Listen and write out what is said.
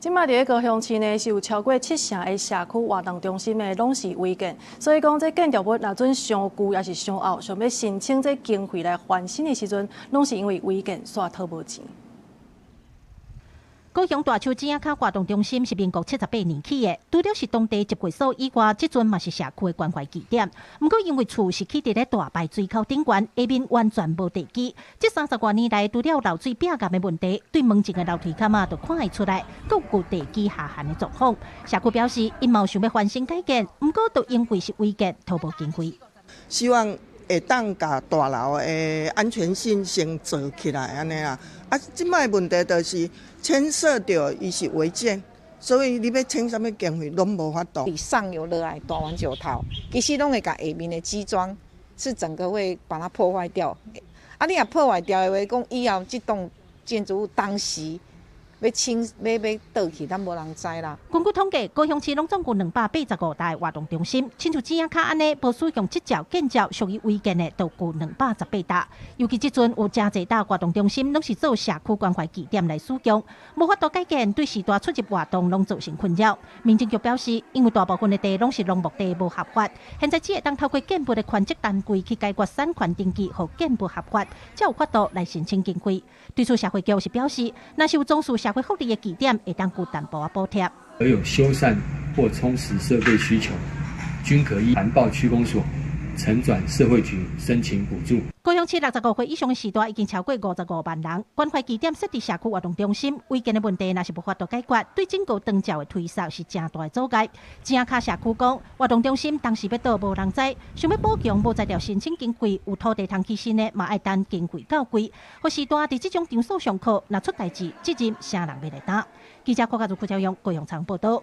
今麦伫高雄市呢是有超过7成的社区活动中心的拢是违建，所以讲这建筑物若准上旧也是上后，想要申请这经费来翻新的时阵，拢是因为违建煞讨无钱。 高雄大树井卡活动中心是民国78年起的，除了是当地集会所以外，即阵嘛是社区的关怀据点。不过因为厝是起伫咧大排水口顶悬，下面完全无地基。这30多年来，除了漏水变暗的问题，对门前的楼梯坎就看会出来，各有地基下陷的状况。社区表示，因嘛想要翻新改建，不过都因为是违建，讨无经费。希望会当甲大楼的安全性先做起来安尼啦。啊，即摆问题就是牵涉到伊是违建，所以你要请什么经费拢无法度。比上游落来大完九头，其实拢会甲下面的基桩是整个会把它破坏掉。啊，你若破坏掉的话，讲以后这栋建筑物当时。 要倒去，咱无人知啦。根据统计，高雄市拢总有285大活动中心，亲像井卡安尼，无使用这条建筑属于违建的，都有218大。尤其即阵有真侪大活动中心，拢是做社区关怀据点来使用，无法度改建，对时大出入活动拢造成困扰。民政局表示，因为大部分的地拢是农牧地，无合法，现在只会当透过建部的权责单位去解决产权登记和建部合法，才有法度来申请经费。对此，社会局是表示，若是有重视社会福利的据点，会当有淡薄补贴。而有修缮或充实设备需求，均可依函报区公所呈转社会局申请补助。高雄市65岁以上的时代已经超过55万人，关怀据点设伫社区活动中心，违建的问题若是无法度解决，对整个长照的推测是真大的阻碍。井卡社区讲，活动中心当时要倒无人知，想要补强无材料申请经费，有土地通起新的嘛爱等经费较贵，或时代伫这种场所上课，若出代志，责任谁人要来担？记者郭家如、邱朝阳、高雄场报道。